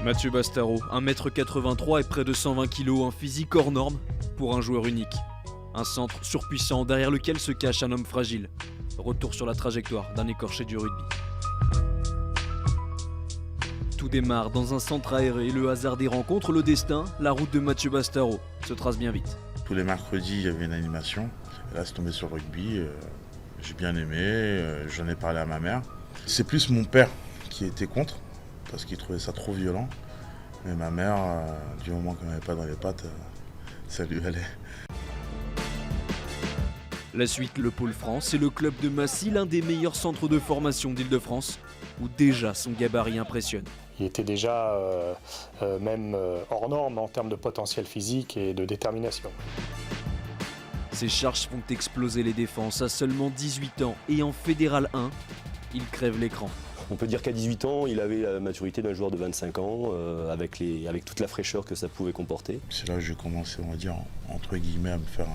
Mathieu Bastaro, 1m83 et près de 120 kg, un physique hors norme pour un joueur unique. Un centre surpuissant derrière lequel se cache un homme fragile. Retour sur la trajectoire d'un écorché du rugby. Tout démarre dans un centre aéré, le hasard des rencontres, le destin, la route de Mathieu Bastaro se trace bien vite. Tous les mercredis, il y avait une animation. Et là, c'est tombé sur le rugby. J'ai bien aimé, j'en ai parlé à ma mère. C'est plus mon père qui était contre, parce qu'il trouvait ça trop violent. Mais ma mère, du moment qu'on n'avait pas dans les pattes, ça lui allait. La suite, le Pôle France et le club de Massy, l'un des meilleurs centres de formation d'Île-de-France, où déjà son gabarit impressionne. Il était déjà même hors norme en termes de potentiel physique et de détermination. Ses charges font exploser les défenses à seulement 18 ans et en Fédéral 1, il crève l'écran. On peut dire qu'à 18 ans, il avait la maturité d'un joueur de 25 ans, avec toute la fraîcheur que ça pouvait comporter. C'est là que j'ai commencé, on va dire, entre guillemets, à me faire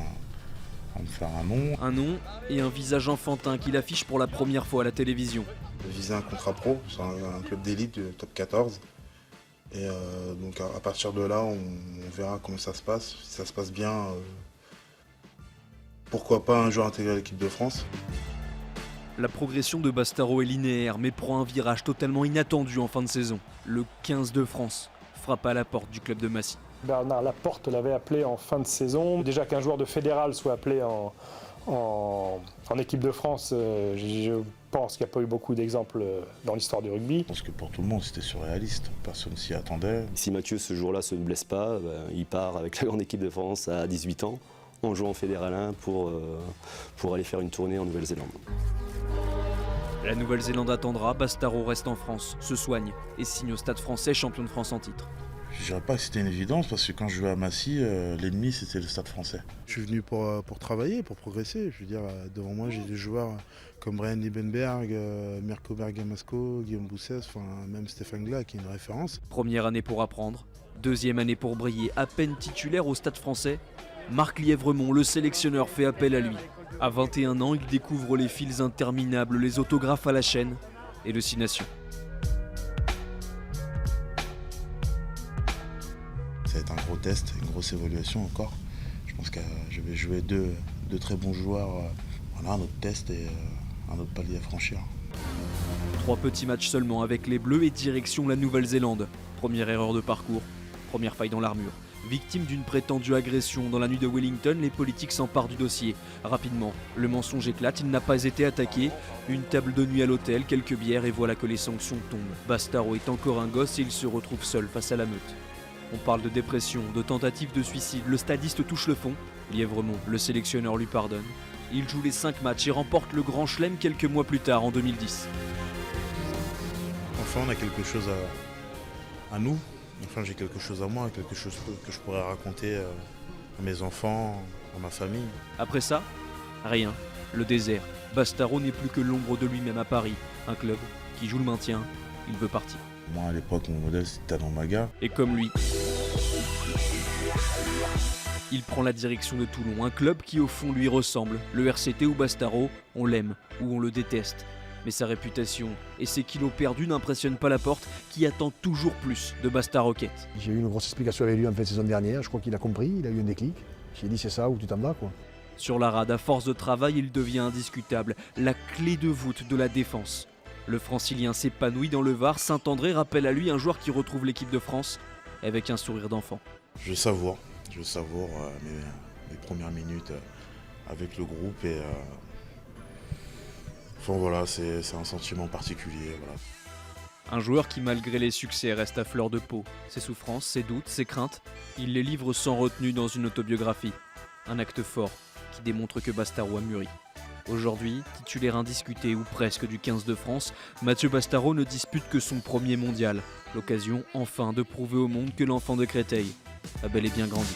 un nom. Un nom et un visage enfantin qu'il affiche pour la première fois à la télévision. J'ai visé un contrat pro sur un club d'élite de top 14. Et donc à partir de là, on verra comment ça se passe. Si ça se passe bien, pourquoi pas un jour intégrer l'équipe de France. La progression de Bastaro est linéaire mais prend un virage totalement inattendu en fin de saison. Le 15 de France frappe à la porte du club de Massy. Bernard Laporte l'avait appelé en fin de saison. Déjà qu'un joueur de Fédéral soit appelé en équipe de France, je pense qu'il n'y a pas eu beaucoup d'exemples dans l'histoire du rugby. Je pense que pour tout le monde, c'était surréaliste. Personne s'y attendait. Si Mathieu, ce jour-là, se ne blesse pas, il part avec la grande équipe de France à 18 ans, en jouant en Fédéral 1 pour aller faire une tournée en Nouvelle-Zélande. La Nouvelle-Zélande attendra, Bastaro reste en France, se soigne et signe au Stade français, champion de France en titre. Je dirais pas que c'était une évidence parce que quand je jouais à Massy, l'ennemi c'était le Stade français. Je suis venu pour travailler, pour progresser. Je veux dire, devant moi, j'ai des joueurs comme Brian Liebenberg, Mirko Bergamasco, Guillaume Boussès, même Stéphane Glas qui est une référence. Première année pour apprendre, deuxième année pour briller, à peine titulaire au Stade français. Marc Lièvremont, le sélectionneur, fait appel à lui. À 21 ans, il découvre les fils interminables, les autographes à la chaîne et le 6 Nations. Ça va être un gros test, une grosse évaluation encore. Je pense que je vais jouer deux très bons joueurs. Voilà, un autre test et un autre palier à franchir. 3 petits matchs seulement avec les Bleus et direction la Nouvelle-Zélande. Première erreur de parcours, première faille dans l'armure. Victime d'une prétendue agression dans la nuit de Wellington, les politiques s'emparent du dossier. Rapidement, le mensonge éclate, il n'a pas été attaqué. Une table de nuit à l'hôtel, quelques bières et voilà que les sanctions tombent. Bastaro est encore un gosse et il se retrouve seul face à la meute. On parle de dépression, de tentative de suicide, le stadiste touche le fond. Lièvremont, le sélectionneur, lui pardonne. Il joue les 5 matchs et remporte le Grand Chelem quelques mois plus tard, en 2010. Enfin, on a quelque chose à nous. Enfin, j'ai quelque chose à moi, quelque chose que je pourrais raconter à mes enfants, à ma famille. Après ça, rien. Le désert. Bastaro n'est plus que l'ombre de lui-même à Paris. Un club qui joue le maintien, il veut partir. Moi, à l'époque, mon modèle, c'était Tadon Maga. Et comme lui, il prend la direction de Toulon, un club qui au fond lui ressemble. Le RCT ou Bastaro, on l'aime ou on le déteste. Mais sa réputation et ses kilos perdus n'impressionnent pas Laporte, qui attend toujours plus de Bastaroquette. J'ai eu une grosse explication avec lui en fin de saison dernière, je crois qu'il a compris, il a eu un déclic. J'ai dit c'est ça ou tu t'en vas quoi. Sur la rade, à force de travail, il devient indiscutable, la clé de voûte de la défense. Le francilien s'épanouit dans le Var, Saint-André rappelle à lui un joueur qui retrouve l'équipe de France avec un sourire d'enfant. Je savoure mes premières minutes avec le groupe et enfin voilà, c'est un sentiment particulier. Voilà. Un joueur qui malgré les succès reste à fleur de peau. Ses souffrances, ses doutes, ses craintes, il les livre sans retenue dans une autobiographie. Un acte fort qui démontre que Bastaro a mûri. Aujourd'hui, titulaire indiscuté ou presque du 15 de France, Mathieu Bastaro ne dispute que son premier mondial. L'occasion enfin de prouver au monde que l'enfant de Créteil a bel et bien grandi.